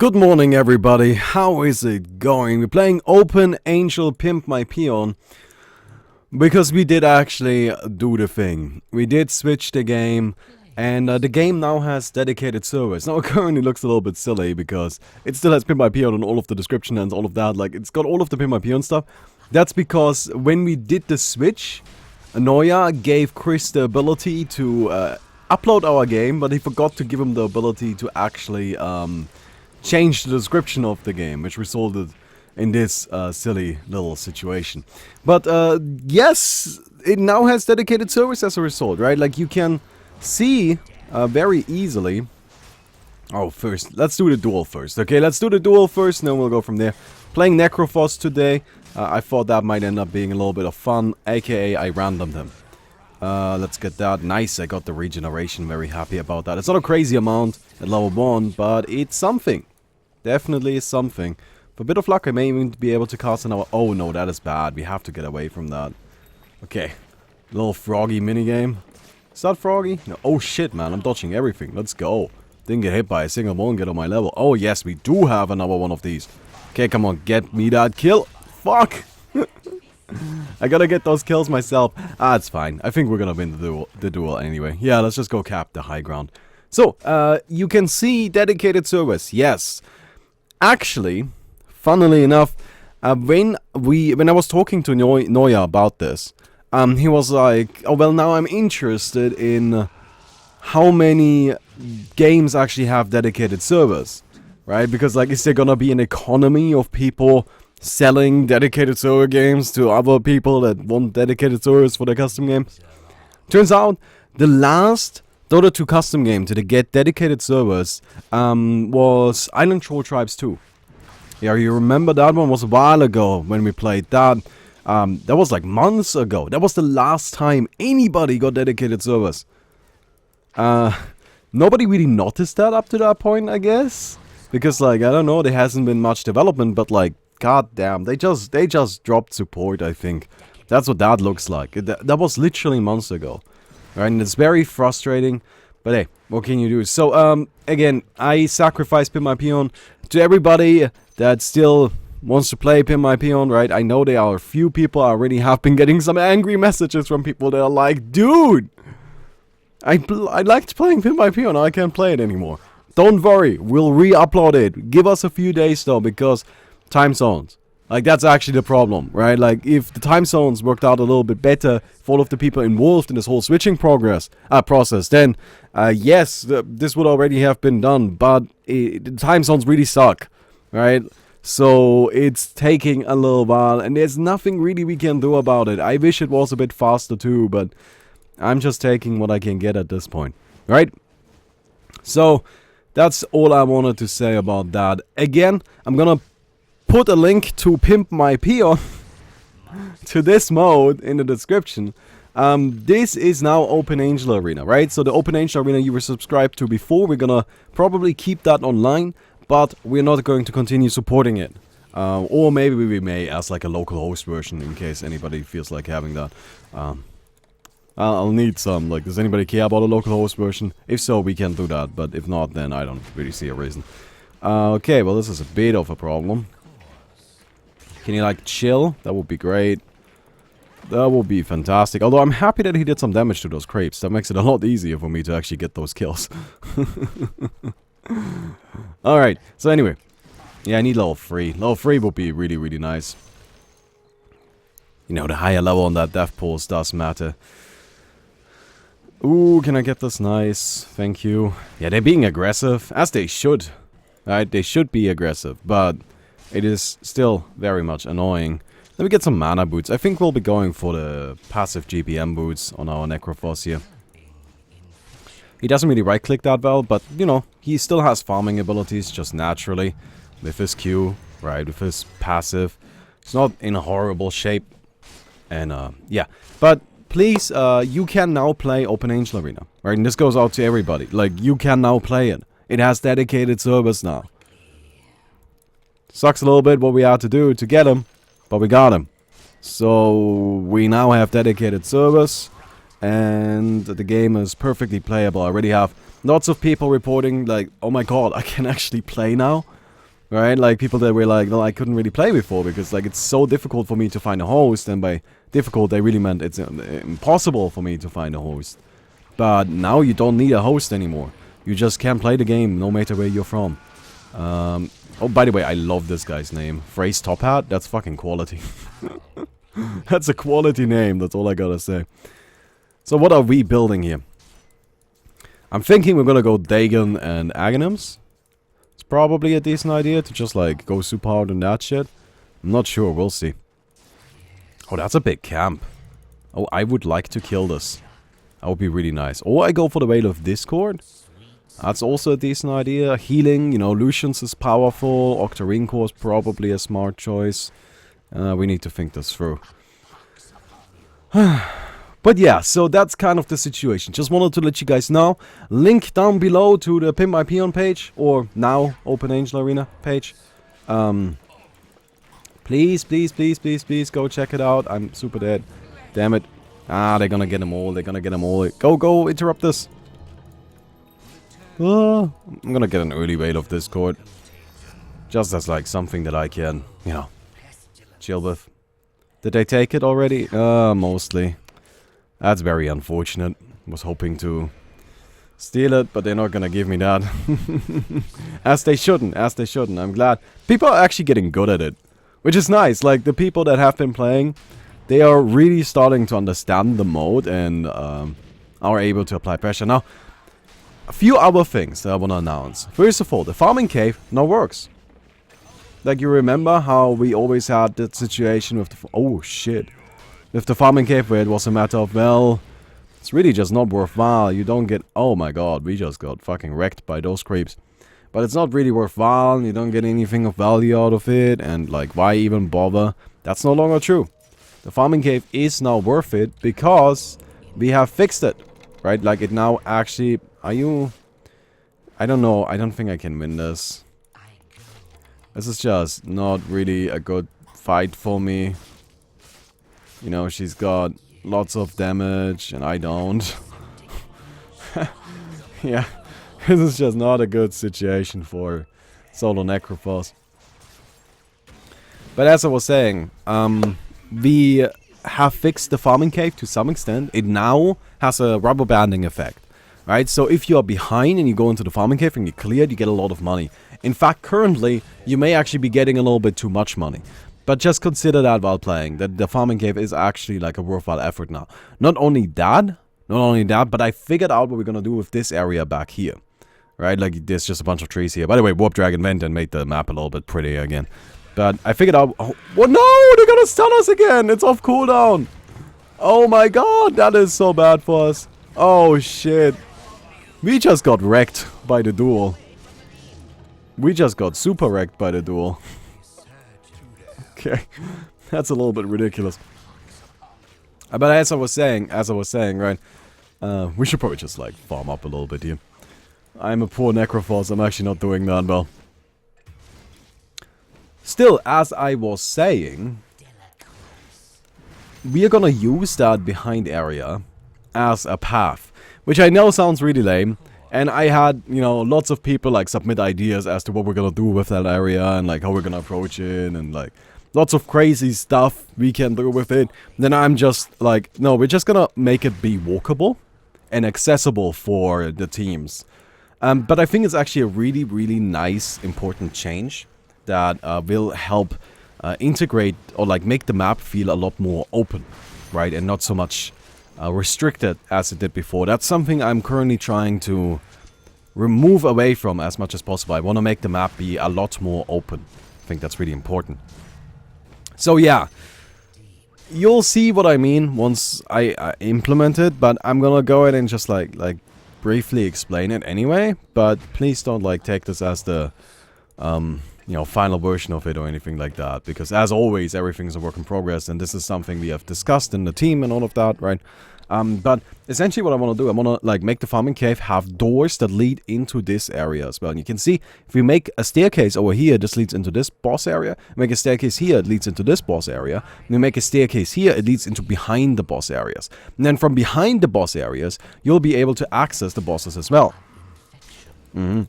Good morning, everybody. How is it going? We're playing Open Angel Pimp My Peon because we did actually do the thing. We did switch the game, and the game now has dedicated servers. Now it currently looks a little bit silly because it still has Pimp My Peon on all of the description and all of that. Like, it's got all of the Pimp My Peon stuff. That's because when we did the switch, Noya gave Chris the ability to upload our game, but he forgot to give him the ability to actually change the description of the game, which resulted in this silly little situation. But yes, it now has dedicated servers as a result, right? Like, you can see very easily. Oh, first, let's do the duel first. Okay, let's do the duel first, and then we'll go from there. Playing Necrophos today. I thought that might end up being a little bit of fun, aka I randomed him. Let's get that. Nice, I got the regeneration, very happy about that. It's not a crazy amount at level 1, but it's something. Definitely is something. For a bit of luck, I may even be able to cast another... Oh no, that is bad. We have to get away from that. Okay. Little froggy minigame. Is that froggy? No. Oh shit, man, I'm dodging everything. Let's go. Didn't get hit by a single one, get on my level. Oh yes, we do have another one of these. Okay, come on, get me that kill. Fuck! I gotta get those kills myself. Ah, it's fine. I think we're gonna win the duel anyway. Yeah, let's just go cap the high ground. So, you can see dedicated servers. Yes. Actually, funnily enough, when I was talking to Noya about this, he was like, oh well, now I'm interested in how many games actually have dedicated servers, right? Because, like, is there gonna be an economy of people selling dedicated server games to other people that want dedicated servers for their custom games? Turns out, the last Dota 2 custom game to get dedicated servers was Island Troll Tribes 2. Yeah, you remember that one? Was a while ago when we played that. That was like months ago. That was the last time anybody got dedicated servers. Nobody really noticed that up to that point, I guess. Because, like, I don't know, there hasn't been much development, but, like, goddamn, they just dropped support, I think. That's what that looks like. That was literally months ago. Right, and it's very frustrating, but hey, what can you do? So, again, I sacrificed Pimp My Peon. To everybody that still wants to play Pimp My Peon, right? I know there are a few people. I already have been getting some angry messages from people that are like, dude, I liked playing Pimp My Peon, I can't play it anymore. Don't worry, we'll re-upload it. Give us a few days though, because time zones. Like, that's actually the problem, right? Like, if the time zones worked out a little bit better for all of the people involved in this whole switching process, then, yes, this would already have been done, but the time zones really suck, right? So, it's taking a little while, and there's nothing really we can do about it. I wish it was a bit faster too, but I'm just taking what I can get at this point, right? So, that's all I wanted to say about that. Again, I'm gonna put a link to Pimp My Peon to this mode in the description. This is now Open Angel Arena, right? So the Open Angel Arena you were subscribed to before, we're gonna probably keep that online, but we're not going to continue supporting it. Or maybe we may as like a local host version in case anybody feels like having that. I'll need some. Like, does anybody care about a local host version? If so, we can do that, but if not, then I don't really see a reason. Okay, well, this is a bit of a problem. Can you, like, chill? That would be great. That would be fantastic. Although I'm happy that he did some damage to those crepes. That makes it a lot easier for me to actually get those kills. Alright, so anyway. Yeah, I need level 3. Level 3 would be really, really nice. You know, the higher level on that death pulse does matter. Ooh, can I get this? Nice. Thank you. Yeah, they're being aggressive. As they should. Right? They should be aggressive, but it is still very much annoying. Let me get some mana boots. I think we'll be going for the passive GPM boots on our Necrophos here. He doesn't really right-click that well, but, you know, he still has farming abilities just naturally. With his Q, right, with his passive. It's not in a horrible shape. And, yeah. But, please, you can now play Open Angel Arena. Right, and this goes out to everybody. Like, you can now play it. It has dedicated servers now. Sucks a little bit what we had to do to get him, but we got him. So we now have dedicated servers, and the game is perfectly playable. I already have lots of people reporting like, oh my god, I can actually play now. right? Like people that were like, no, I couldn't really play before because like it's so difficult for me to find a host, and by difficult they really meant it's impossible for me to find a host. But now you don't need a host anymore. You just can play the game no matter where you're from. Oh, by the way, I love this guy's name. Phrase Top Hat, that's fucking quality. That's a quality name, that's all I gotta say. So what are we building here? I'm thinking we're gonna go Dagon and Aghanims. It's probably a decent idea to just like go super hard on that shit. I'm not sure, we'll see. Oh, that's a big camp. Oh, I would like to kill this. That would be really nice. Or I go for the Veil of Discord. That's also a decent idea. Healing, you know, Lucian's is powerful. Octarine Core is probably a smart choice. We need to think this through. But yeah, so that's kind of the situation. Just wanted to let you guys know. Link down below to the Pimp My Peon page. Or now Open Angel Arena page. Please, please, please, please, please go check it out. I'm super dead. Damn it. Ah, they're gonna get them all. They're gonna get them all. Go, interrupt this. I'm gonna get an early Veil of Discord. Just as like something that I can, you know, chill with. Did they take it already? Mostly. That's very unfortunate. Was hoping to steal it, but they're not gonna give me that. As they shouldn't, as they shouldn't. I'm glad. People are actually getting good at it. Which is nice. Like, the people that have been playing, they are really starting to understand the mode and are able to apply pressure. Now, a few other things that I want to announce. First of all, the farming cave now works. Like, you remember how we always had that situation with the... Oh, shit. With the farming cave where it was a matter of, well, it's really just not worthwhile. You don't get... Oh my god, we just got fucking wrecked by those creeps. But it's not really worthwhile. You don't get anything of value out of it. And, like, why even bother? That's no longer true. The farming cave is now worth it because we have fixed it. Right? Like, it now actually... Are you... I don't know. I don't think I can win this. This is just not really a good fight for me. You know, she's got lots of damage and I don't. Yeah. This is just not a good situation for solo Necrophos. But as I was saying, we have fixed the farming cave to some extent. It now has a rubber banding effect. Right, so if you are behind and you go into the farming cave and you clear it, you get a lot of money. In fact, currently, you may actually be getting a little bit too much money. But just consider that while playing, that the farming cave is actually like a worthwhile effort now. Not only that, but I figured out what we're gonna do with this area back here. Right, like there's just a bunch of trees here. By the way, Warp Dragon went and made the map a little bit prettier again. But I figured out... Oh, no! They're gonna stun us again! It's off cooldown! Oh my god, that is so bad for us. Oh shit. We just got wrecked by the duel. We just got super wrecked by the duel. Okay, that's a little bit ridiculous. But as I was saying, right, we should probably just like farm up a little bit here. I'm a poor Necrophos, I'm actually not doing that well. Still, as I was saying, we are gonna use that behind area as a path. Which I know sounds really lame. And I had, you know, lots of people like submit ideas as to what we're gonna do with that area and like how we're gonna approach it and like lots of crazy stuff we can do with it. Then I'm just like, no, we're just gonna make it be walkable and accessible for the teams. But I think it's actually a really, really nice, important change that will help integrate or like make the map feel a lot more open, right? And not so much restricted as it did before. That's something I'm currently trying to remove away from as much as possible. I want to make the map be a lot more open. I think that's really important. So yeah, you'll see what I mean once I implement it, but I'm gonna go ahead and just like briefly explain it anyway. But please don't like take this as the you know, final version of it or anything like that, because as always everything is a work in progress and this is something we have discussed in the team and all of that, right? But essentially what I want to do, I want to like make the farming cave have doors that lead into this area as well. And you can see if we make a staircase over here, this leads into this boss area. Make a staircase here, it leads into this boss area. And we make a staircase here, it leads into behind the boss areas. And then from behind the boss areas, you'll be able to access the bosses as well. And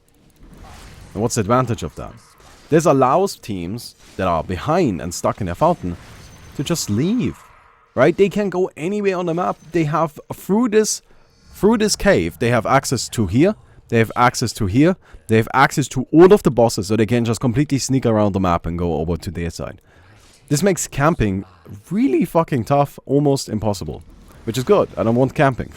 what's the advantage of that? This allows teams that are behind and stuck in their fountain to just leave. Right? They can go anywhere on the map. They have through this cave, they have access to here. They have access to here. They have access to all of the bosses, so they can just completely sneak around the map and go over to their side. This makes camping really fucking tough, almost impossible. Which is good. I don't want camping.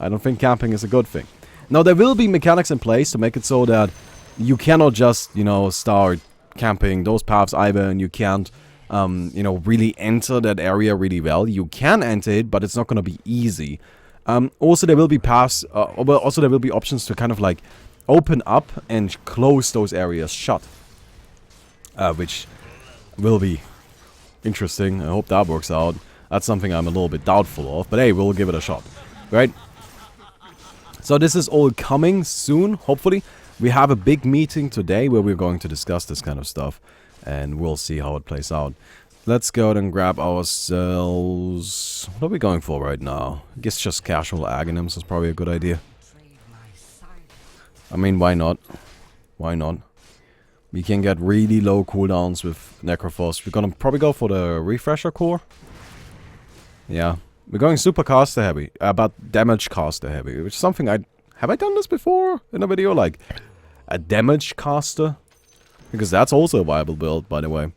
I don't think camping is a good thing. Now, there will be mechanics in place to make it so that you cannot just, you know, start camping those paths either, and you can't, you know, really enter that area really well. You can enter it, but it's not going to be easy. Also, there will be paths, well, also there will be options to kind of like open up and close those areas shut. Which will be interesting. I hope that works out. That's something I'm a little bit doubtful of, but hey, we'll give it a shot. Right? So this is all coming soon, hopefully. We have a big meeting today where we're going to discuss this kind of stuff, and we'll see how it plays out. Let's go and grab ourselves... What are we going for right now? I guess just casual Aghanims is probably a good idea. I mean, why not? Why not? We can get really low cooldowns with Necrophos. We're gonna probably go for the Refresher Core. Yeah. We're going super caster heavy. But damage caster heavy. Which is something I... Have I done this before in a video? Like, a damage caster? Because that's also a viable build, by the way.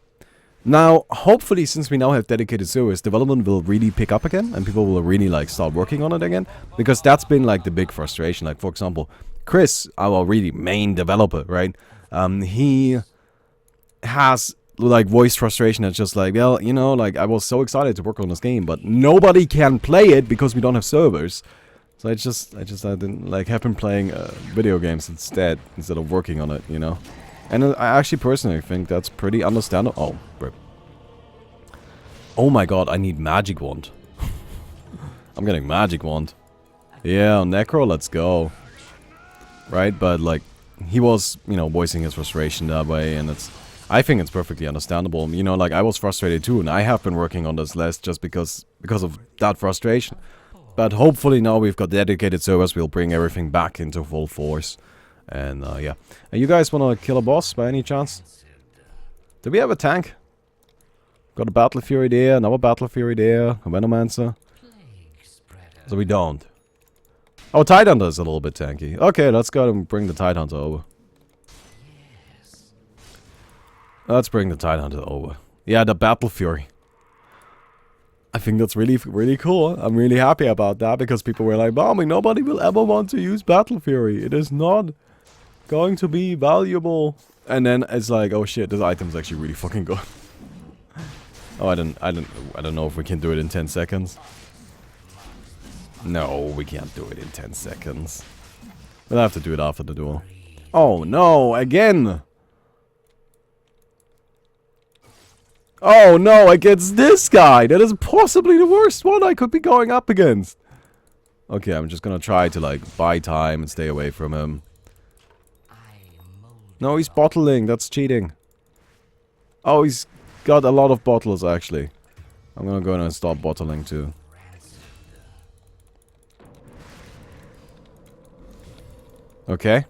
Now, hopefully, since we now have dedicated servers, development will really pick up again, and people will really, like, start working on it again. Because that's been, like, the big frustration. Like, for example, Chris, our really main developer, right? He has, like, voiced frustration. It's just like, well, you know, like, I was so excited to work on this game, but nobody can play it because we don't have servers. So I didn't, like, have been playing video games instead of working on it, you know? And I actually personally think that's pretty understandable. Oh, rip. Oh my god, I need Magic Wand. I'm getting Magic Wand. Yeah, Necro, let's go. Right, but like, he was, you know, voicing his frustration that way, and I think it's perfectly understandable. You know, like, I was frustrated too, and I have been working on this list just because of that frustration. But hopefully now we've got dedicated servers, we'll bring everything back into full force. And, yeah. And you guys wanna kill a boss by any chance? Do we have a tank? Got a Battle Fury there, another Battle Fury there, a Venomancer. So we don't. Oh, Tidehunter is a little bit tanky. Okay, let's go and bring the Tidehunter over. Let's bring the Tidehunter over. Yeah, the Battle Fury. I think that's really, really cool. I'm really happy about that, because people were like, Baumi, nobody will ever want to use Battle Fury. It is not going to be valuable. And then it's like, oh shit, this item is actually really fucking good. Oh, I don't know if we can do it in 10 seconds. No, we can't do it in 10 seconds. We'll have to do it after the duel. Oh no, again! Oh no, against this guy! That is possibly the worst one I could be going up against. Okay, I'm just gonna try to, like, buy time and stay away from him. No, he's bottling. That's cheating. Oh, he's got a lot of bottles, actually. I'm gonna go and start bottling, too. Okay.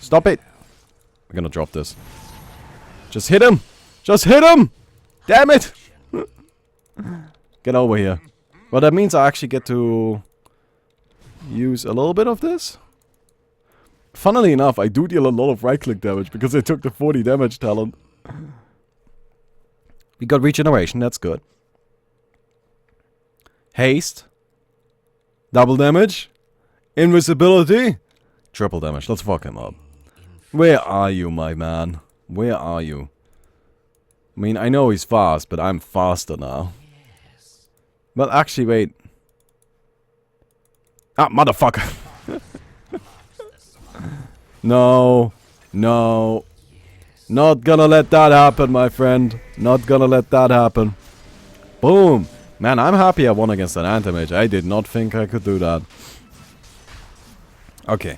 Stop it! We're gonna drop this. Just hit him! Just hit him! Damn it! Get over here. Well, that means I actually get to use a little bit of this. Funnily enough, I do deal a lot of right-click damage because I took the 40 damage talent. We got regeneration, that's good. Haste. Double damage. Invisibility. Triple damage, let's fuck him up. Where are you, my man? Where are you? I mean, I know he's fast, but I'm faster now. Well, actually, wait. Ah, motherfucker. No. No. Not gonna let that happen, my friend. Not gonna let that happen. Boom. Man, I'm happy I won against an anti-mage. I did not think I could do that. Okay.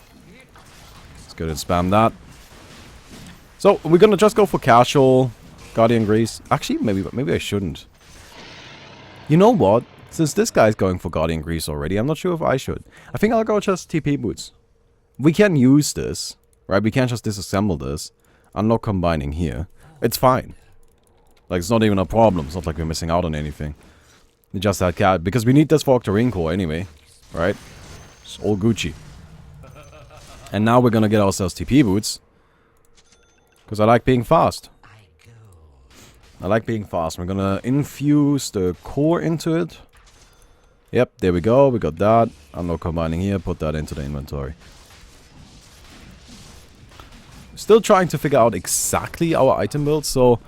Let's go and spam that. So, we're gonna just go for casual Guardian Grease. Actually, maybe I shouldn't. You know what? Since this guy's going for Guardian Grease already, I'm not sure if I should. I think I'll go just TP Boots. We can use this. Right, we can't just disassemble this. Unlock combining here. It's fine. Like, it's not even a problem. It's not like we're missing out on anything. We just had cat. Because we need this for Octarine Core anyway. Right? It's all Gucci. And now we're gonna get ourselves TP boots. Because I like being fast. I like being fast. We're gonna infuse the core into it. Yep, there we go. We got that. Unlock combining here. Put that into the inventory. Still trying to figure out exactly our item build. So,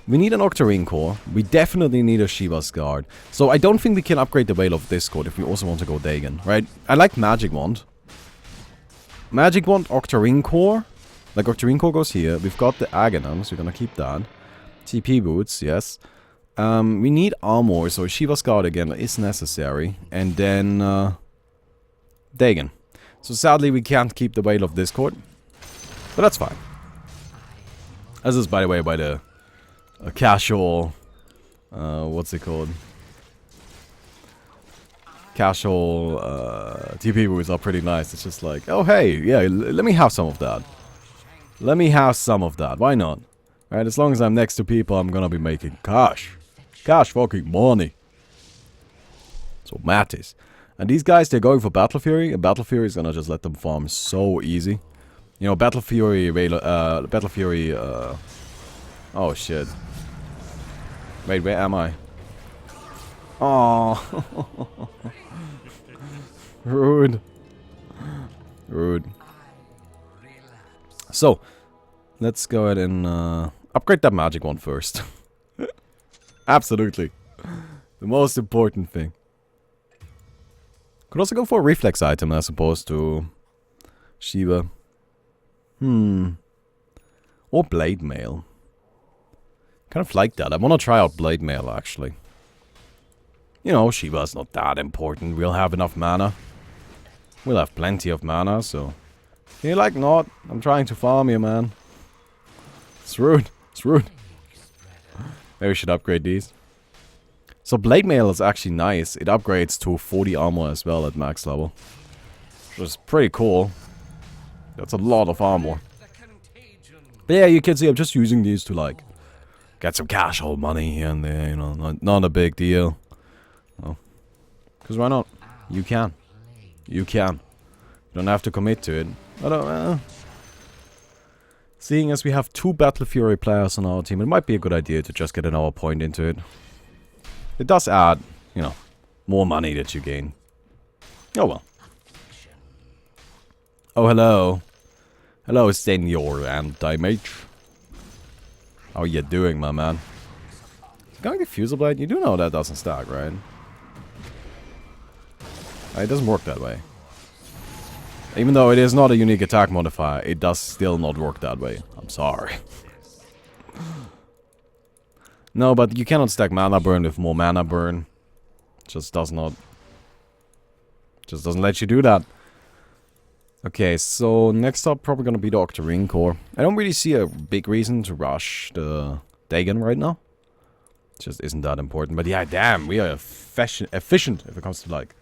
we need an Octarine Core. We definitely need a Shiva's Guard. So, I don't think we can upgrade the Veil of Discord if we also want to go Dagon, right? I like Magic Wand. Magic Wand, Octarine Core. Like, Octarine Core goes here. We've got the Aghanim's. We're gonna keep that. TP boots, yes. We need armor, so Shiva's Guard again is necessary. And then, Dagon. So, sadly, we can't keep the Veil of Discord. But that's fine. This is, by the way, by the casual, what's it called? Casual TP boots are pretty nice. It's just like, oh hey, yeah, let me have some of that. Let me have some of that. Why not? Right, as long as I'm next to people, I'm gonna be making cash. Cash fucking money. So matters. And these guys, they're going for Battle Fury, and Battle Fury is gonna just let them farm so easy. You know, Battle Fury, oh shit. Wait, where am I? Oh, rude. Rude. So, let's go ahead and upgrade that magic one first. Absolutely. The most important thing. Could also go for a reflex item as opposed to Shiva. Or Blade Mail. Kind of like that. I want to try out Blade Mail, actually. You know, Shiva's not that important. We'll have enough mana. We'll have plenty of mana, so... Can you like not? I'm trying to farm you, man. It's rude. It's rude. Maybe we should upgrade these. So Blade Mail is actually nice. It upgrades to 40 armor as well at max level. Which is pretty cool. That's a lot of armor. But yeah, you can see I'm just using these to like get some cash or money here and there, you know, not a big deal. Oh. Because why not? You can. You can. You don't have to commit to it. I don't Seeing as we have 2 Battle Fury players on our team, it might be a good idea to just get an hour point into it. It does add, you know, more money that you gain. Oh well. Oh, hello. Hello, Senor Anti-Mage. How you doing, my man? Going to Fusel Blade? You do know that doesn't stack, right? It doesn't work that way. Even though it is not a unique attack modifier, it does still not work that way. I'm sorry. No, but you cannot stack mana burn with more mana burn. Just does not... Just doesn't let you do that. Okay, so next up probably gonna be the Octarine Core. I don't really see a big reason to rush the Dagon right now. It just isn't that important. But yeah, damn, we are efficient if it comes to like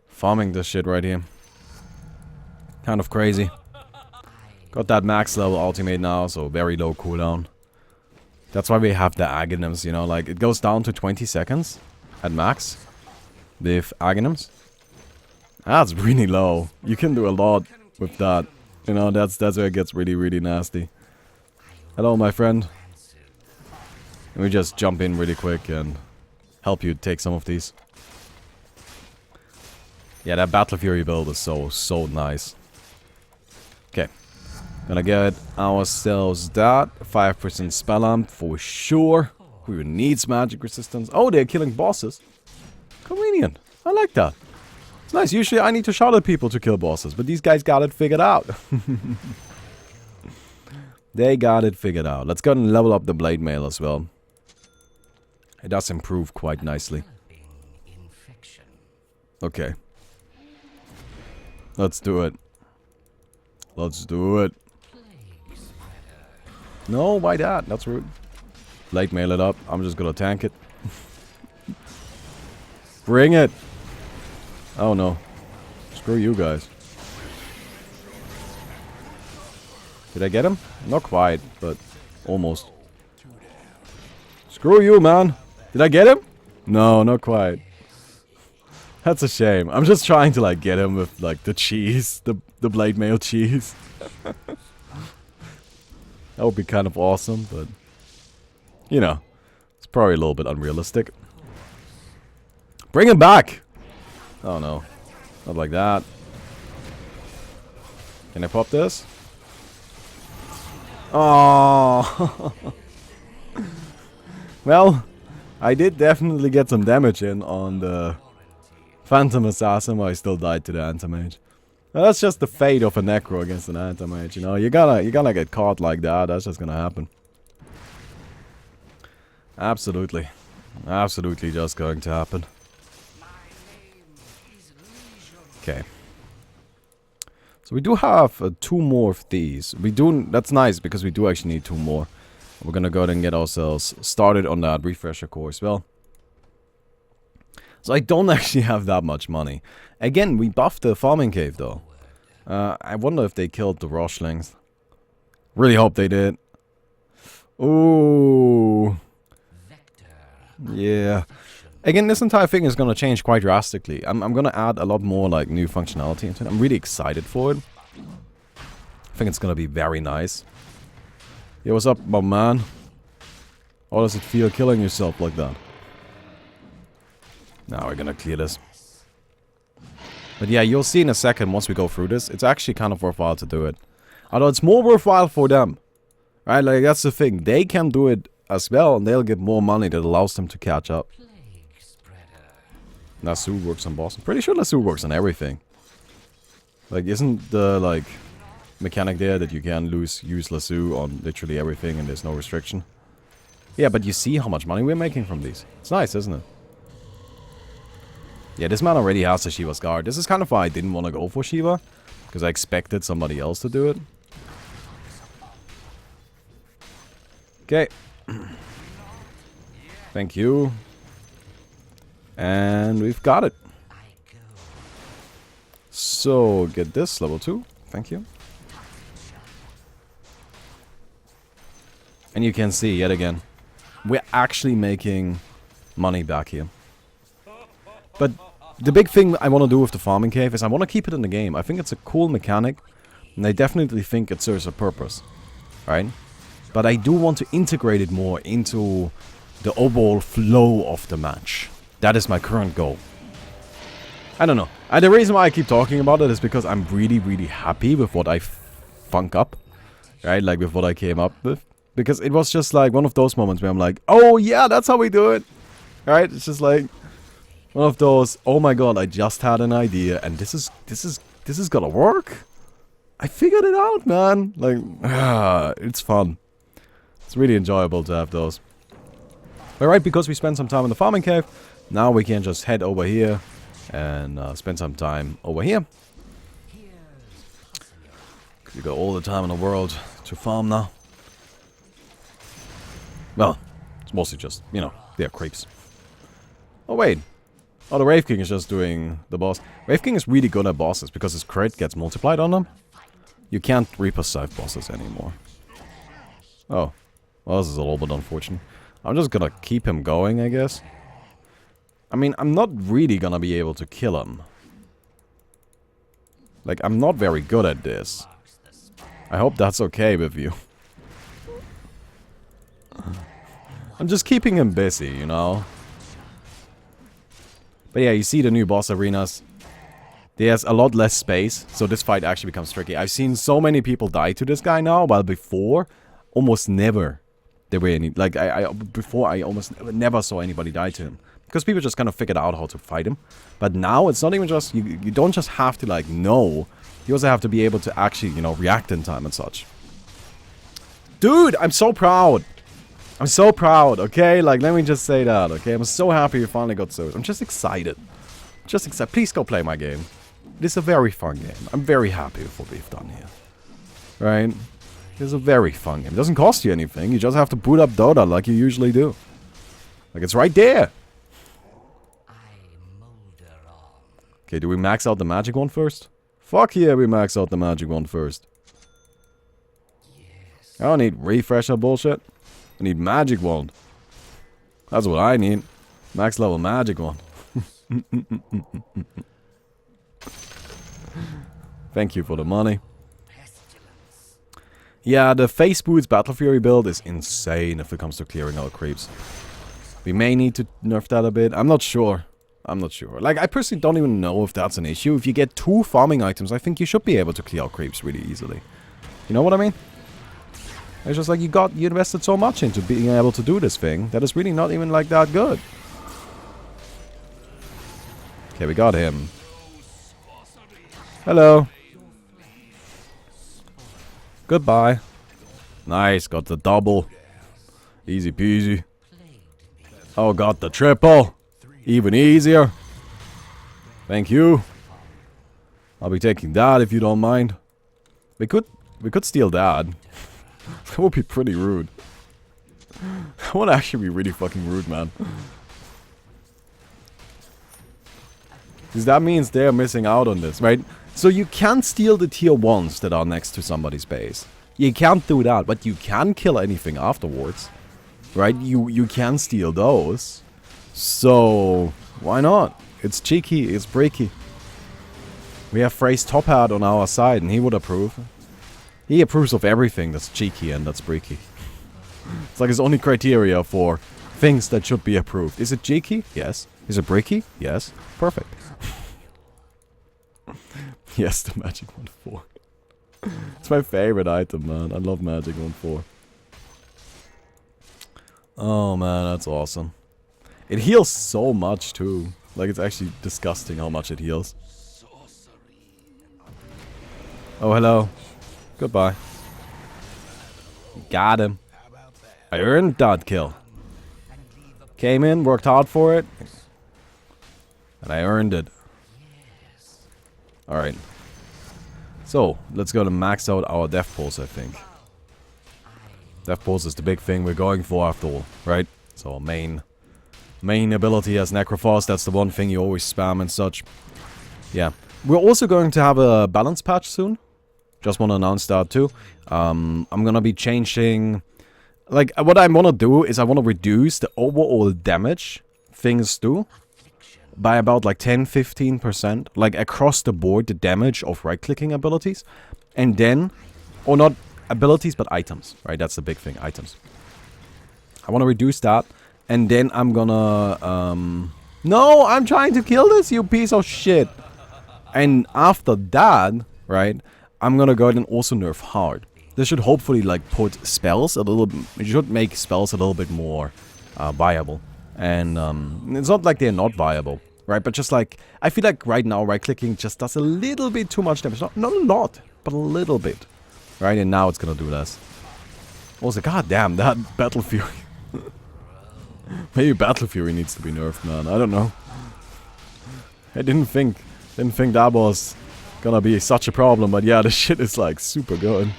farming this shit right here. Kind of crazy. Got that max level ultimate now, so very low cooldown. That's why we have the Aghanims, you know, like it goes down to 20 seconds at max with Aghanims. That's really low. You can do a lot with that. You know, that's where it gets really, really nasty. Hello, my friend. Let me just jump in really quick and help you take some of these. Yeah, that Battle Fury build is so nice. Okay. Gonna get ourselves that. 5% spell amp for sure. Who needs magic resistance? Oh, they're killing bosses. Convenient. I like that. It's nice. Usually I need to shout at people to kill bosses, but these guys got it figured out. They got it figured out. Let's go and level up the Blade Mail as well. It does improve quite nicely. Okay. Let's do it. Let's do it. No, why that? That's rude. Blade Mail it up. I'm just gonna tank it. Bring it. Oh no. Screw you guys. Did I get him? Not quite, but almost. Screw you, man. Did I get him? No, not quite. That's a shame. I'm just trying to like get him with like the cheese, the blade mail cheese. That would be kind of awesome, but you know, it's probably a little bit unrealistic. Bring him back! Oh no, not like that. Can I pop this? Oh. Well, I did definitely get some damage in on the Phantom Assassin, but I still died to the Anti-Mage. Well, that's just the fate of a Necro against an Anti-Mage, you know? You're gonna get caught like that, that's just gonna happen. Absolutely. Absolutely just going to happen. Okay. So we do have 2 more of these. That's nice, because we do actually need 2 more. We're gonna go ahead and get ourselves started on that refresher course. Well, so I don't actually have that much money. Again, we buffed the farming cave though. I wonder if they killed the Roshlings. Really hope they did. Ooh. Yeah. Again, this entire thing is gonna change quite drastically. I'm gonna add a lot more like new functionality into it. I'm really excited for it. I think it's gonna be very nice. Yo, what's up, my man? How does it feel killing yourself like that? Now we're gonna clear this. But yeah, you'll see in a second once we go through this. It's actually kind of worthwhile to do it. Although it's more worthwhile for them. Right, like that's the thing. They can do it as well and they'll get more money that allows them to catch up. Lasso works on boss. I'm pretty sure Lasso works on everything. Like, isn't the, like, mechanic there that you can use Lasso on literally everything and there's no restriction? Yeah, but you see how much money we're making from these. It's nice, isn't it? Yeah, this man already has a Shiva's Guard. This is kind of why I didn't want to go for Shiva. Because I expected somebody else to do it. Okay. Thank you. And we've got it. So, get this, level 2. Thank you. And you can see, yet again, we're actually making money back here. But the big thing I want to do with the farming cave is I want to keep it in the game. I think it's a cool mechanic, and I definitely think it serves a purpose. Right? But I do want to integrate it more into the overall flow of the match. That is my current goal. I don't know. And the reason why I keep talking about it is because I'm really, really happy with what I funk up. Right? Like with what I came up with. Because it was just like one of those moments where I'm like, oh yeah, that's how we do it. Right? It's just like one of those, oh my god, I just had an idea and this is gonna work. I figured it out, man. Like, it's fun. It's really enjoyable to have those. Alright, because we spent some time in the farming cave, now we can just head over here and spend some time over here. You got all the time in the world to farm now. Well, it's mostly just, you know, they're creeps. Oh wait. Oh, the Wraith King is just doing the boss. Wraith King is really good at bosses because his crit gets multiplied on them. You can't Reaper Scythe bosses anymore. Oh. Well, this is a little bit unfortunate. I'm just gonna keep him going, I guess. I mean, I'm not really gonna be able to kill him. Like, I'm not very good at this. I hope that's okay with you. I'm just keeping him busy, you know? But yeah, you see the new boss arenas. There's a lot less space, so this fight actually becomes tricky. I've seen so many people die to this guy now, while before, almost never there were any... Like, before I almost never saw anybody die to him. Because people just kind of figured out how to fight him. But now, it's not even just... You don't just have to, like, know. You also have to be able to actually, you know, react in time and such. Dude, I'm so proud! I'm so proud, okay? Like, let me just say that, okay? I'm so happy you finally got Zeus. I'm just excited. Just excited. Please go play my game. It is a very fun game. I'm very happy with what we've done here. Right? It's a very fun game. It doesn't cost you anything. You just have to boot up Dota like you usually do. Like, it's right there. Okay, do we max out the magic one first? Fuck yeah, we max out the magic one first. I don't need refresher bullshit. I need magic wand. That's what I need. Max level magic wand. Thank you for the money. Yeah, the Face Boots Battle Fury build is insane if it comes to clearing out creeps. We may need to nerf that a bit. I'm not sure. I'm not sure. Like, I personally don't even know if that's an issue. If you get 2 farming items, I think you should be able to clear out creeps really easily. You know what I mean? It's just like you invested so much into being able to do this thing that is really not even like that good. Okay, we got him. Hello. Goodbye. Nice, got the double. Easy peasy. Oh, got the triple. Even easier. Thank you. I'll be taking that if you don't mind. We could steal that. That would be pretty rude. That would actually be really fucking rude, man. Because that means they're missing out on this, right? So you can't steal the tier 1s that are next to somebody's base. You can't do that, but you can kill anything afterwards. Right? You can steal those. So, why not? It's cheeky, it's breaky. We have Frey's top hat on our side and he would approve. He approves of everything that's cheeky and that's breaky. It's like his only criteria for things that should be approved. Is it cheeky? Yes. Is it breaky? Yes. Perfect. Yes, the Magic Wand 4. It's my favorite item, man. I love Magic Wand 4. Oh, man, that's awesome. It heals so much, too. Like, it's actually disgusting how much it heals. Oh, hello. Goodbye. Got him. I earned that kill. Came in, worked hard for it. And I earned it. Alright. So, let's go to max out our Death Pulse, I think. Death Pulse is the big thing we're going for after all, right? So, main ability as Necrophos, that's the one thing you always spam and such. Yeah. We're also going to have a balance patch soon. Just want to announce that too. I'm gonna be changing... Like, what I want to do is I want to reduce the overall damage things do by about like 10-15%. Like, across the board, the damage of right-clicking abilities. And then... Or not abilities, but items. Right, that's the big thing, items. I want to reduce that. And then I'm gonna... No, I'm trying to kill this, you piece of shit! And after that, right... I'm gonna go ahead and also nerf hard. This should hopefully like put spells a little... It should make spells a little bit more viable. And it's not like they're not viable, right? But just like... I feel like right now right-clicking just does a little bit too much damage. Not a lot, but a little bit. Right? And now it's gonna do less. Also, goddamn, that Battle Fury. Maybe Battle Fury needs to be nerfed, man. I don't know. I didn't think that was... gonna be such a problem, but yeah, this shit is like super good.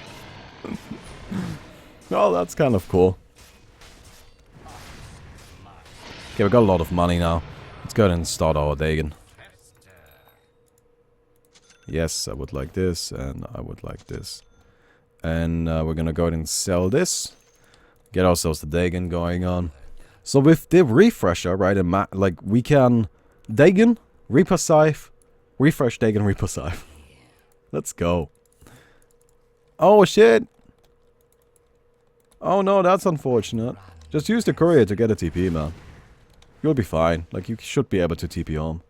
Well, that's kind of cool. Okay, we got a lot of money now. Let's go ahead and start our Dagon. Yes, I would like this, and I would like this. And we're gonna go ahead and sell this. Get ourselves the Dagon going on. So with the refresher, right, and like we can Dagon, Reaper Scythe, refresh Dagon, Reaper Scythe. Let's go. Oh, shit. Oh, no, that's unfortunate. Just use the courier to get a TP, man. You'll be fine. Like, you should be able to TP home.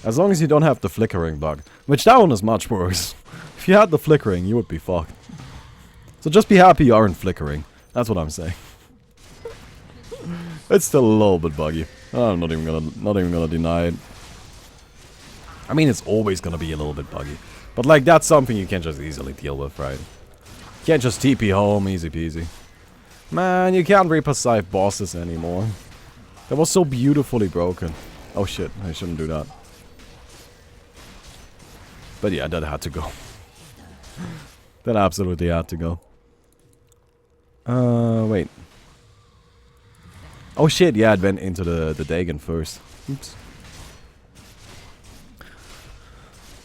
As long as you don't have the flickering bug. Which that one is much worse. If you had the flickering, you would be fucked. So just be happy you aren't flickering. That's what I'm saying. It's still a little bit buggy. I'm not even gonna deny it. I mean, it's always gonna be a little bit buggy. But, like, that's something you can't just easily deal with, right? You can't just TP home, easy peasy. Man, you can't Reaper Scythe bosses anymore. That was so beautifully broken. Oh shit, I shouldn't do that. But yeah, that had to go. That absolutely had to go. Wait. Oh shit, yeah, it went into the Dagon first. Oops.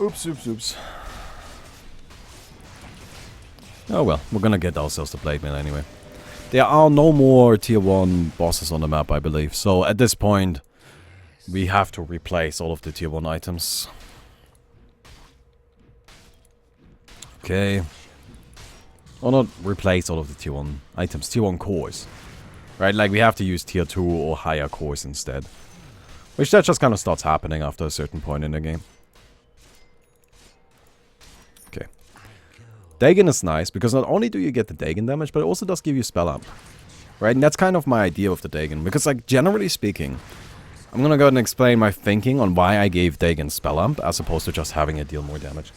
Oops. Oh well, we're gonna get ourselves the Blade Mail anyway. There are no more tier 1 bosses on the map, I believe. So at this point, we have to replace all of the tier 1 items. Okay. Or not replace all of the tier 1 items, tier 1 cores. Right, like we have to use tier 2 or higher cores instead. Which that just kind of starts happening after a certain point in the game. Okay. Dagon is nice, because not only do you get the Dagon damage, but it also does give you spell amp. Right, and that's kind of my idea of the Dagon. Because, like, generally speaking, I'm gonna go ahead and explain my thinking on why I gave Dagon spell amp, as opposed to just having it deal more damage.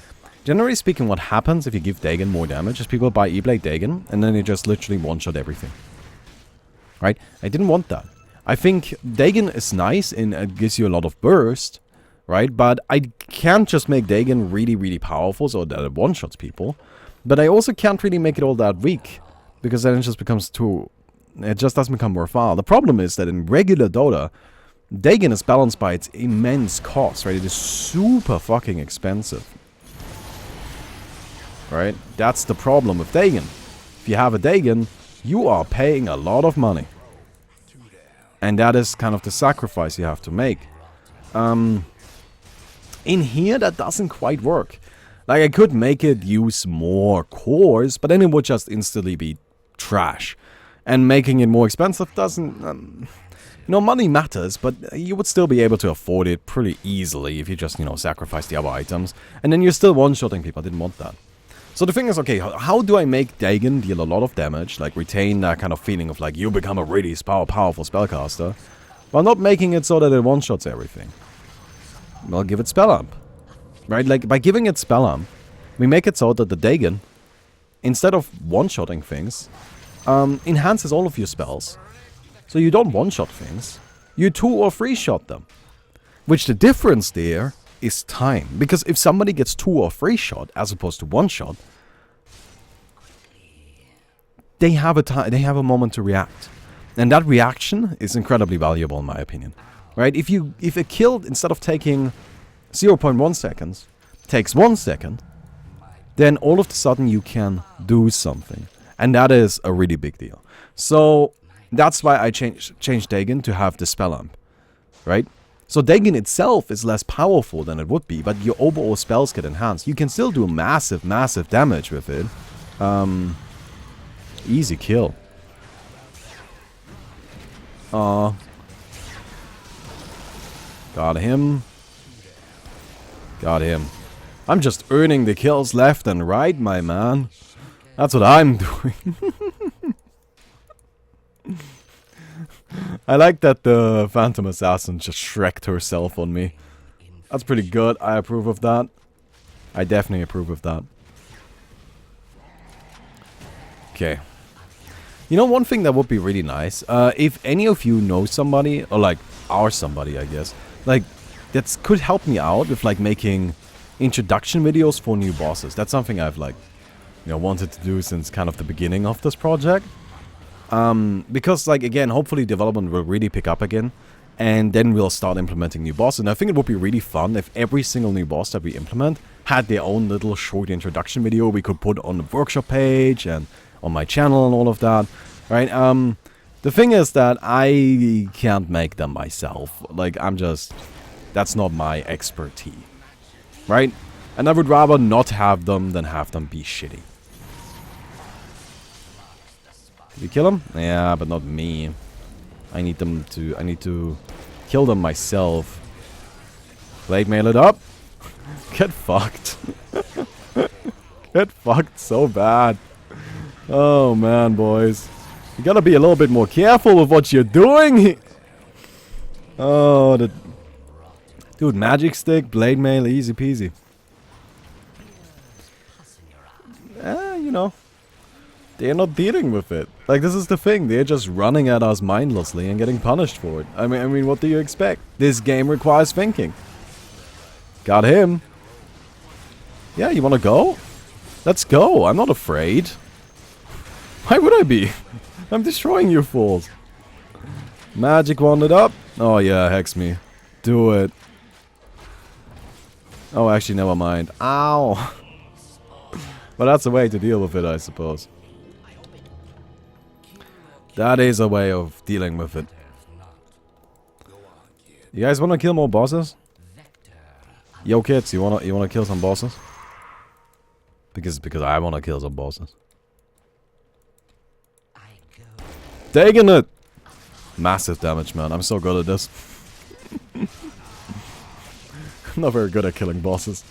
Generally speaking, what happens if you give Dagon more damage is people buy E-Blade Dagon, and then they just literally one-shot everything. Right? I didn't want that. I think Dagon is nice, and it gives you a lot of burst, right? But I can't just make Dagon really, really powerful so that it one-shots people. But I also can't really make it all that weak, because then it just becomes too... It just doesn't become worthwhile. The problem is that in regular Dota, Dagon is balanced by its immense cost, right? It is super fucking expensive. Right? That's the problem with Dagon. If you have a Dagon, you are paying a lot of money. And that is kind of the sacrifice you have to make. In here, that doesn't quite work. Like, I could make it use more cores, but then it would just instantly be trash. And making it more expensive doesn't... you know, money matters, but you would still be able to afford it pretty easily if you just, you know, sacrifice the other items. And then you're still one-shotting people. I didn't want that. So the thing is, okay, how do I make Dagon deal a lot of damage, like retain that kind of feeling of like you become a really powerful spellcaster, while not making it so that it one-shots everything? Well, give it spell amp. Right, like by giving it spell amp, we make it so that the Dagon, instead of one-shotting things, enhances all of your spells. So you don't one-shot things, you 2 or 3-shot them. Which the difference there is time. Because if somebody gets 2 or 3-shot as opposed to 1-shot, they have a moment to react. And that reaction is incredibly valuable in my opinion. Right? If a kill, instead of taking 0.1 seconds, takes 1 second, then all of a sudden you can do something. And that is a really big deal. So that's why I changed Dagon to have the spell amp. Right? So Dagon itself is less powerful than it would be, but your overall spells get enhanced. You can still do massive, massive damage with it. Easy kill. Got him. Got him. I'm just earning the kills left and right, my man. That's what I'm doing. I like that the Phantom Assassin just shreked herself on me. That's pretty good. I approve of that. I definitely approve of that. Okay. You know, one thing that would be really nice, if any of you know somebody, or like, are somebody, I guess, like, that could help me out with, like, making introduction videos for new bosses. That's something I've, like, you know, wanted to do since kind of the beginning of this project. Because, like, again, hopefully development will really pick up again, and then we'll start implementing new bosses. And I think it would be really fun if every single new boss that we implement had their own little short introduction video we could put on the workshop page and on my channel and all of that, right? The thing is that I can't make them myself. Like, that's not my expertise, right? And I would rather not have them than have them be shitty. Did you kill him? Yeah, but not me. I need to kill them myself. Blade mail it up. Get fucked. Get fucked so bad. Oh man, boys. You gotta be a little bit more careful with what you're doing. Oh, dude, magic stick, blade mail, easy peasy. You know. They're not dealing with it. Like, this is the thing. They're just running at us mindlessly and getting punished for it. I mean, what do you expect? This game requires thinking. Got him. Yeah, you wanna go? Let's go. I'm not afraid. Why would I be? I'm destroying you fools. Magic wanded up. Oh yeah, hex me. Do it. Oh, actually, never mind. Ow. But that's a way to deal with it, I suppose. That is a way of dealing with it. You guys wanna kill more bosses? Yo kids, you wanna kill some bosses? Because I wanna kill some bosses. Taking it! Massive damage, man. I'm so good at this. I'm not very good at killing bosses.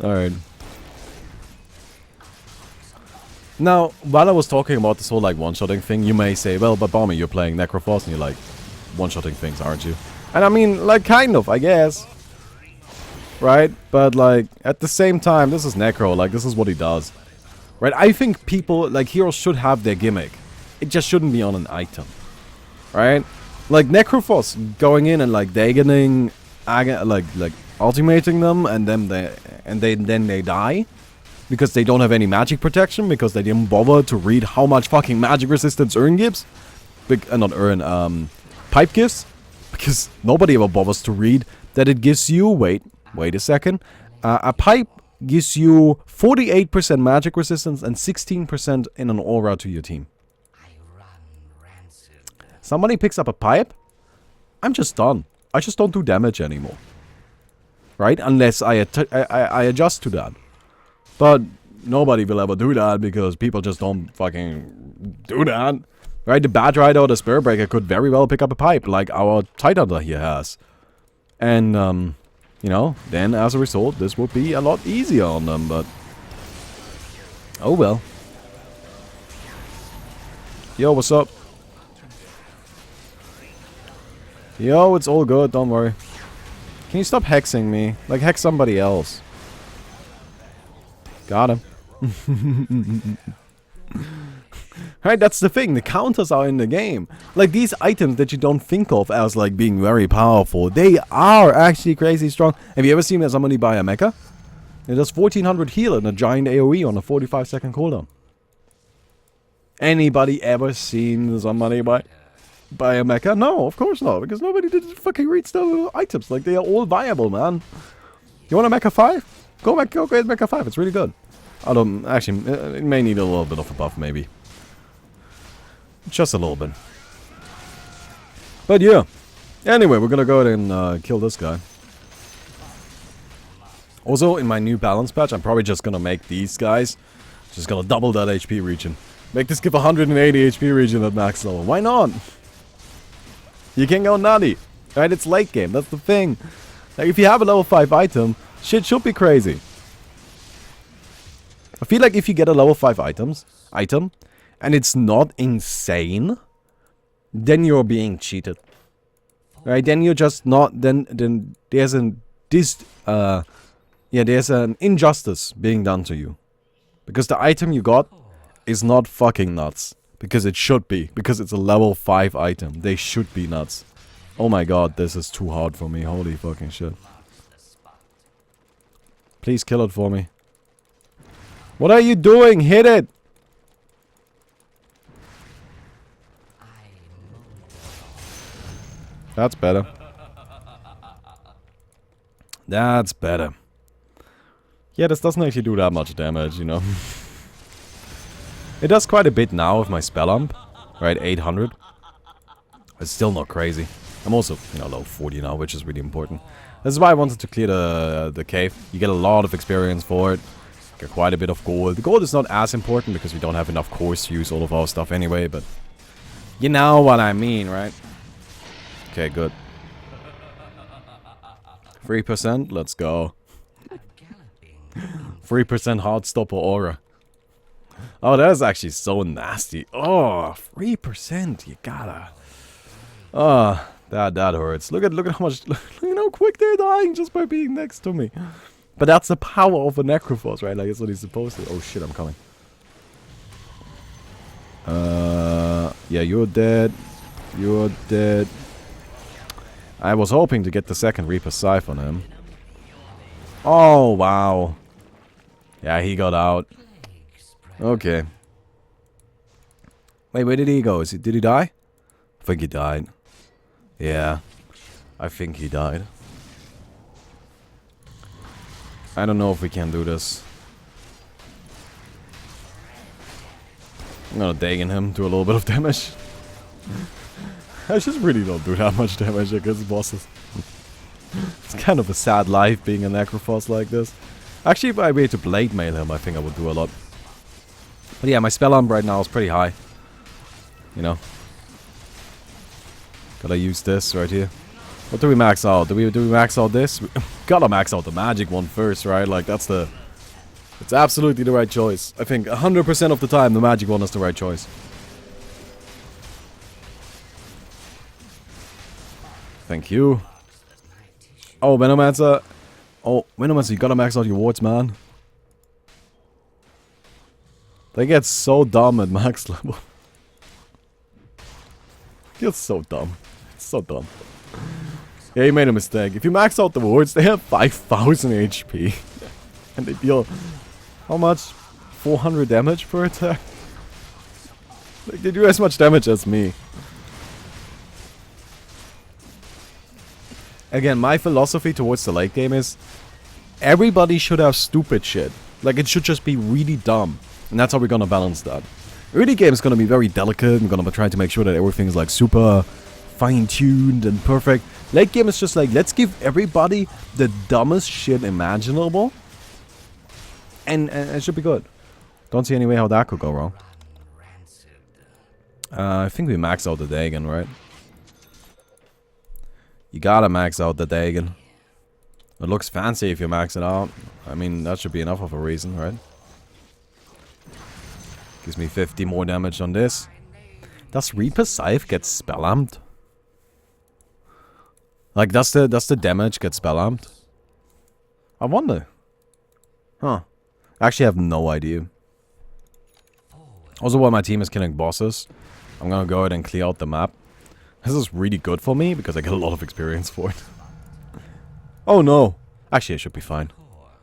Alright. Now, while I was talking about this whole like one-shotting thing, you may say, well, but Baumi, you're playing Necrophos and you're like one-shotting things, aren't you? And I mean, like, kind of, I guess. Right? But like, at the same time, this is Necro, like, this is what he does. Right? I think people, like, heroes should have their gimmick. It just shouldn't be on an item. Right? Like, Necrophos going in and like Dagoning, like ultimating them, and then they die. Because they don't have any magic protection, because they didn't bother to read how much fucking magic resistance Urn gives. Not Urn, Pipe gives. Because nobody ever bothers to read that it gives you, wait a second. A Pipe gives you 48% magic resistance and 16% in an aura to your team. Somebody picks up a Pipe, I'm just done. I just don't do damage anymore. Right? Unless I adjust to that. But nobody will ever do that because people just don't fucking do that. Right? The Bad Rider or the Spirit Breaker could very well pick up a Pipe like our Tidehunter here has. And, you know, then as a result, this would be a lot easier on them, but... oh well. Yo, what's up? Yo, it's all good, don't worry. Can you stop hexing me? Like, hex somebody else. Got him. Right, that's the thing. The counters are in the game. Like, these items that you don't think of as, like, being very powerful, they are actually crazy strong. Have you ever seen somebody buy a mecha? It does 1400 heal and a giant AoE on a 45-second cooldown. Anybody ever seen somebody buy a mecha? No, of course not. Because nobody did fucking read the items. Like, they are all viable, man. You want a mecha 5? Go get mecha 5. It's really good. I don't... actually, it may need a little bit of a buff, maybe. Just a little bit. But yeah. Anyway, we're gonna go ahead and kill this guy. Also, in my new balance patch, I'm probably just gonna make these guys just gonna double that HP region. Make this give 180 HP region at max level. Why not? You can go nutty. Right? It's late game. That's the thing. Like, if you have a level 5 item, shit should be crazy. I feel like if you get a level 5 item, and it's not insane, then you're being cheated. Right? Then you're just not... Then there's there's an injustice being done to you. Because the item you got is not fucking nuts. Because it should be. Because it's a level 5 item. They should be nuts. Oh my god, this is too hard for me. Holy fucking shit. Please kill it for me. What are you doing? Hit it! That's better. That's better. Yeah, this doesn't actually do that much damage, you know. It does quite a bit now with my spell ump. Right, 800. It's still not crazy. I'm also, you know, low 40 now, which is really important. This is why I wanted to clear the cave. You get a lot of experience for it. Get quite a bit of gold. The gold is not as important because we don't have enough cores to use all of our stuff anyway, but... you know what I mean, right? Okay, good. 3%, let's go. 3% Heartstopper Aura. Oh, that is actually so nasty. Oh, 3%, you gotta... oh, that hurts. Look at how much... look at how quick they're dying just by being next to me. But that's the power of a Necrophos, right? Like, that's what he's supposed to... oh shit, I'm coming. Yeah, you're dead. You're dead. I was hoping to get the second Reaper Scythe on him. Oh, wow. Yeah, he got out. Okay. Wait, where did he go? Did he die? I think he died. Yeah. I think he died. I don't know if we can do this. I'm gonna Dagon him, do a little bit of damage. I just really don't do that much damage against bosses. It's kind of a sad life being a Necrophos like this. Actually, if I were to Blade Mail him, I think I would do a lot. But yeah, my spell arm right now is pretty high. You know. Gotta use this right here. What do we max out? Do we max out this? Gotta max out the magic one first, right? Like, that's the... It's absolutely the right choice. I think 100% of the time the magic one is the right choice. Thank you. Oh, Venomancer. Oh, Venomancer, you gotta max out your wards, man. They get so dumb at max level. It's so dumb. It's so dumb. Yeah, you made a mistake. If you max out the wards, they have 5,000 HP. And they deal... How much? 400 damage per attack? Like, they do as much damage as me. Again, my philosophy towards the late game is... Everybody should have stupid shit. Like, it should just be really dumb. And that's how we're gonna balance that. Early game is gonna be very delicate. I'm gonna try to make sure that everything is like super fine-tuned and perfect. Late game is just like, let's give everybody the dumbest shit imaginable. And it should be good. Don't see any way how that could go wrong. I think we max out the Dagon, right? You gotta max out the Dagon. It looks fancy if you max it out. I mean, that should be enough of a reason, right? Gives me 50 more damage on this. Does Reaper's Scythe get spell-amped? Like, does the damage get spell-amped? I wonder. Huh. I actually have no idea. Also, while my team is killing bosses, I'm gonna go ahead and clear out the map. This is really good for me, because I get a lot of experience for it. Oh no! Actually, I should be fine.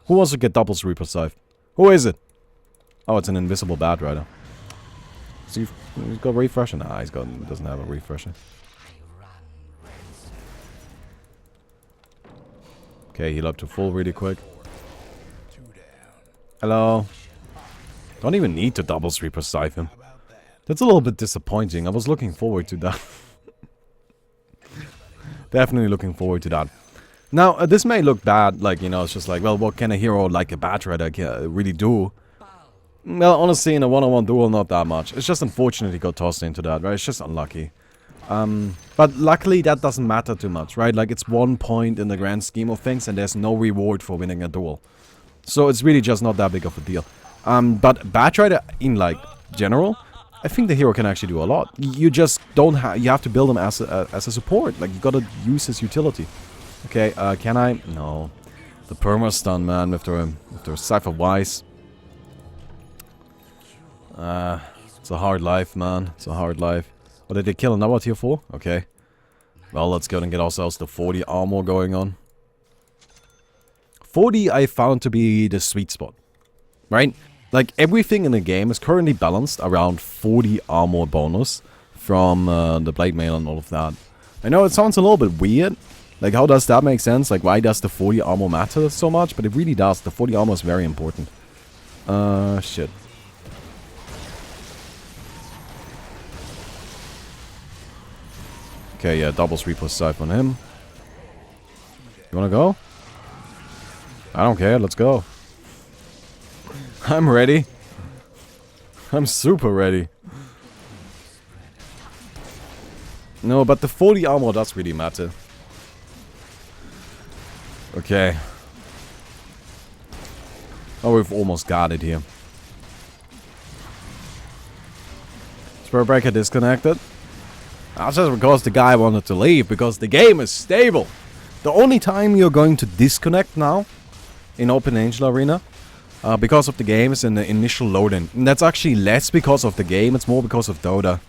Who wants to get doubles Reaper's Scythe? Who is it? Oh, it's an invisible Bat Rider. See, he's got a refresher. Nah, he doesn't have a refresher. Okay, heal up to full really quick. Hello. Don't even need to double Reaper's Scythe him. That's a little bit disappointing. I was looking forward to that. Definitely looking forward to that. Now, this may look bad, like, you know, it's just like, well, what can a hero like a Bat Rider really do? Well, honestly, in a one-on-one duel, not that much. It's just unfortunate he got tossed into that, right? It's just unlucky. But luckily, that doesn't matter too much, right? Like, it's 1 point in the grand scheme of things, and there's no reward for winning a duel. So it's really just not that big of a deal. But Bat Rider, in, like, general, I think the hero can actually do a lot. You just don't have... You have to build him as a support. Like, you gotta use his utility. Okay, can I? No. The perma stun, man, with their Cypher Wise. It's a hard life, man. It's a hard life. Oh, did they kill another tier 4? Okay. Well, let's go and get ourselves the 40 armor going on. 40 I found to be the sweet spot. Right? Like, everything in the game is currently balanced around 40 armor bonus from the Blade Mail and all of that. I know it sounds a little bit weird. Like, how does that make sense? Like, why does the 40 armor matter so much? But it really does. The 40 armor is very important. Shit. Okay, yeah, double Reaper's Scythe on him. You wanna go? I don't care, let's go. I'm ready. I'm super ready. No, but the 40 armor does really matter. Okay. Oh, we've almost got it here. Spur Breaker disconnected. That's just because the guy wanted to leave, because the game is stable. The only time you're going to disconnect now in Open Angel Arena because of the game is in the initial load-in. And that's actually less because of the game, it's more because of Dota.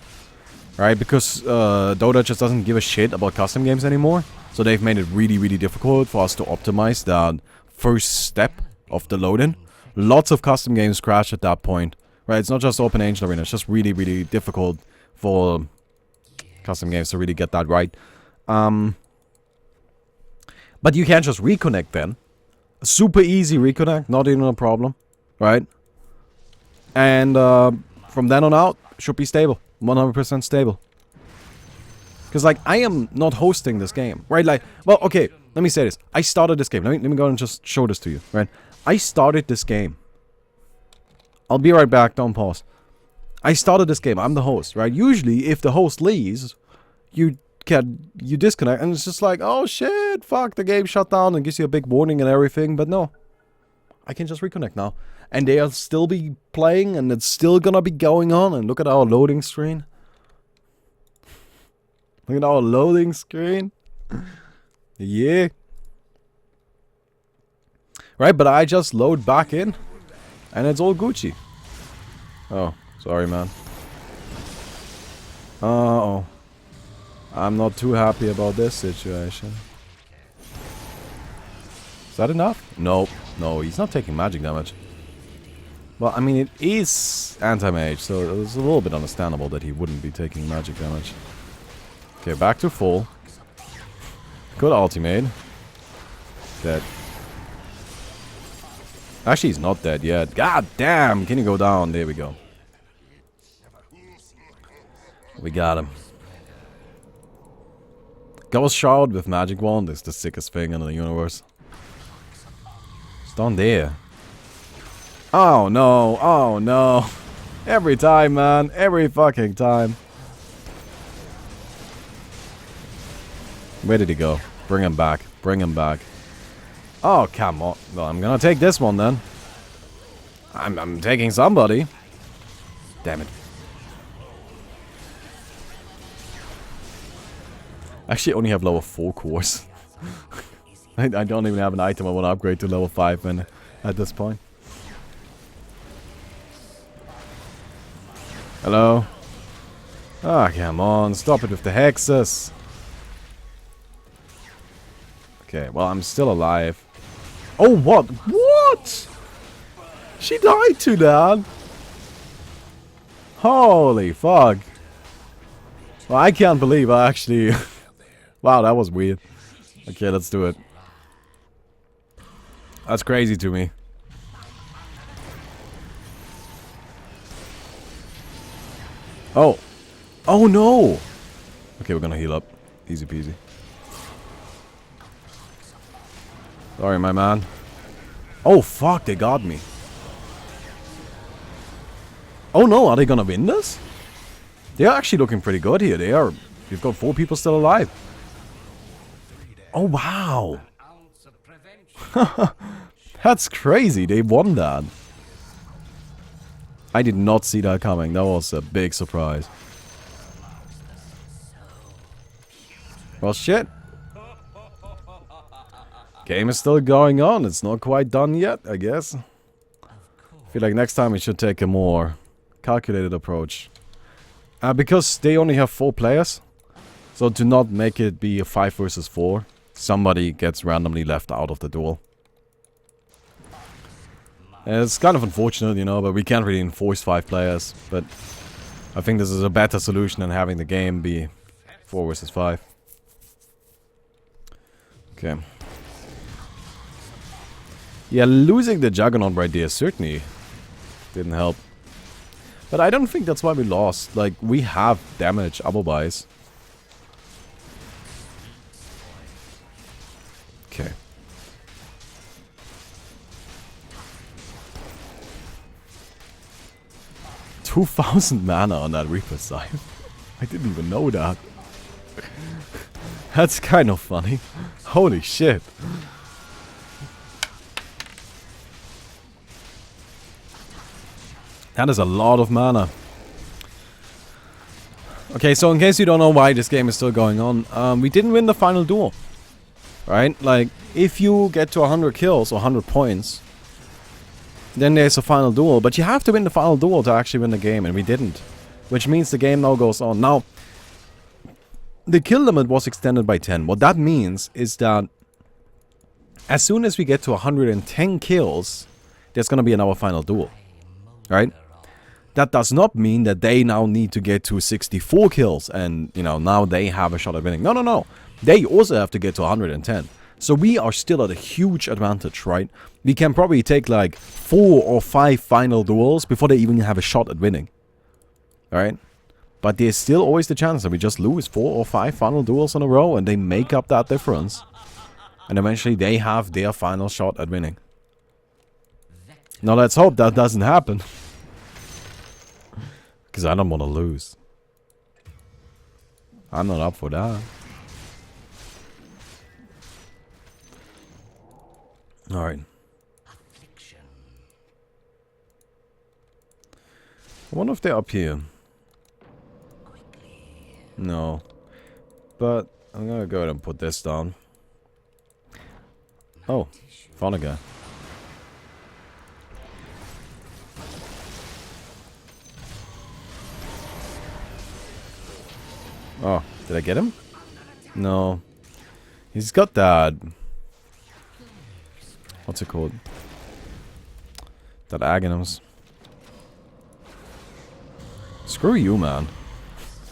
Right? Because Dota just doesn't give a shit about custom games anymore. So they've made it really, really difficult for us to optimize that first step of the load-in. Lots of custom games crash at that point. Right? It's not just Open Angel Arena, it's just really, really difficult for custom games to really get that right. But you can't just reconnect then. Super easy reconnect, not even a problem, right? And from then on out, should be stable, 100% stable. Because, like, I am not hosting this game, right? Like, well, okay, let me say this. I started this game. Let me go and just show this to you, right? I started this game. I'll be right back, don't pause. I started this game, I'm the host, right? Usually, if the host leaves, you disconnect, and it's just like, oh shit, fuck, the game shut down, and gives you a big warning and everything, but no. I can just reconnect now. And they'll still be playing, and it's still gonna be going on, and look at our loading screen. Look at our loading screen. Yeah. Right, but I just load back in, and it's all Gucci. Oh, sorry, man. Uh-oh. I'm not too happy about this situation. Is that enough? Nope. No, he's not taking magic damage. Well, I mean, it is anti-mage, so it's a little bit understandable that he wouldn't be taking magic damage. Okay, back to full. Good ultimate. Dead. Actually, he's not dead yet. God damn! Can you go down? There we go. We got him. Ghost Shroud with Magic Wand is the sickest thing in the universe. It's down there. Oh no, oh no. Every time, man. Every fucking time. Where did he go? Bring him back. Bring him back. Oh, come on. Well, I'm gonna take this one then. I'm taking somebody. Damn it. Actually, I only have level 4 cores. I don't even have an item I want to upgrade to level 5 at this point. Hello? Ah, come on. Stop it with the hexes. Okay, well, I'm still alive. Oh, what? What? She died to that? Holy fuck. Well, I can't believe I actually... Wow, that was weird. Okay, let's do it. That's crazy to me. Oh. Oh no! Okay, we're gonna heal up. Easy peasy. Sorry, my man. Oh fuck, they got me. Oh no, are they gonna win this? They're actually looking pretty good here. They are. We've got 4 people still alive. Oh wow. That's crazy. They won that. I did not see that coming. That was a big surprise. Well, shit. Game is still going on. It's not quite done yet, I guess. I feel like next time we should take a more calculated approach. Because they only have 4 players. So to not make it be a 5 versus 4, somebody gets randomly left out of the duel. It's kind of unfortunate, you know, but we can't really enforce 5 players. But I think this is a better solution than having the game be 4 versus 5. Okay. Yeah, losing the Juggernaut right there certainly didn't help. But I don't think that's why we lost. Like, we have damage otherwise. Okay. $2,000 mana on that Reaper side. I didn't even know that. That's kind of funny. Holy shit. That is a lot of mana. Okay, so in case you don't know why this game is still going on, we didn't win the final duel. Right? Like, if you get to 100 kills or 100 points, then there's a final duel. But you have to win the final duel to actually win the game, and we didn't. Which means the game now goes on. Now, the kill limit was extended by 10. What that means is that as soon as we get to 110 kills, there's gonna be another final duel. Right? That does not mean that they now need to get to 64 kills and, you know, now they have a shot at winning. No, no, no. They also have to get to 110. So we are still at a huge advantage, right? We can probably take like 4 or 5 final duels before they even have a shot at winning. Alright? But there's still always the chance that we just lose 4 or 5 final duels in a row and they make up that difference. And eventually they have their final shot at winning. Now let's hope that doesn't happen. Because I don't want to lose. I'm not up for that. Alright. I wonder if they're up here. No. But I'm gonna go ahead and put this down. Oh, found a guy. Oh, did I get him? No. He's got that... What's it called? That Aghanims. Screw you, man.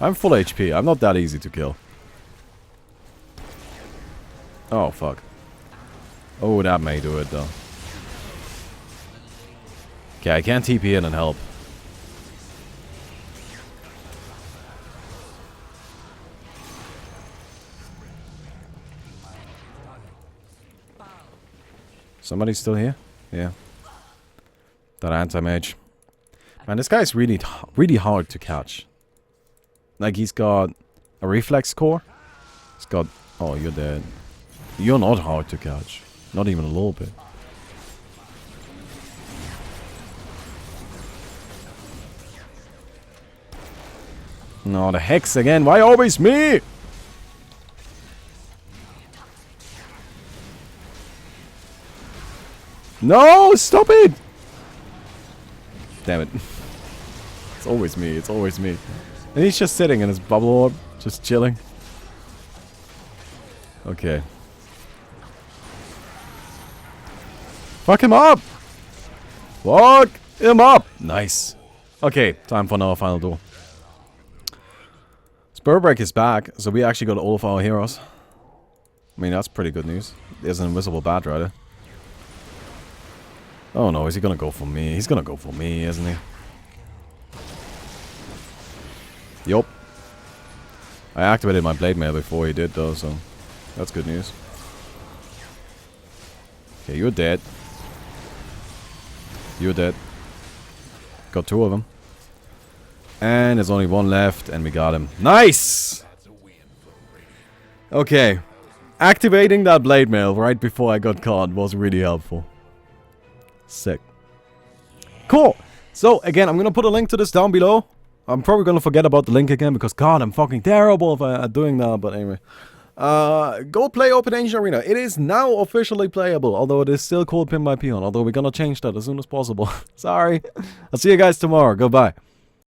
I'm full HP. I'm not that easy to kill. Oh, fuck. Oh, that may do it, though. Okay, I can't TP in and help. Somebody's still here? Yeah. That anti-mage. Man, this guy's really hard to catch. Like, he's got a reflex core. He's got... Oh, you're dead. You're not hard to catch. Not even a little bit. No, the Hex again. Why always me? No, stop it! Damn it. It's always me, it's always me. And he's just sitting in his bubble orb, just chilling. Okay. Fuck him up! Fuck him up! Nice. Okay, time for another final duel. Spellbreak is back, so we actually got all of our heroes. I mean, that's pretty good news. There's an invisible Bat Rider. Oh no, is he gonna go for me? He's gonna go for me, isn't he? Yup. I activated my blade mail before he did though, so that's good news. Okay, you're dead. You're dead. Got 2 of them. And there's only 1 left, and we got him. Nice! Okay. Activating that blade mail right before I got caught was really helpful. Sick. Cool. So, again, I'm going to put a link to this down below. I'm probably going to forget about the link again because, God, I'm fucking terrible at doing that. But anyway. Go play Open Ancient Arena. It is now officially playable, although it is still called Pin by Peon. Although we're going to change that as soon as possible. Sorry. I'll see you guys tomorrow. Goodbye.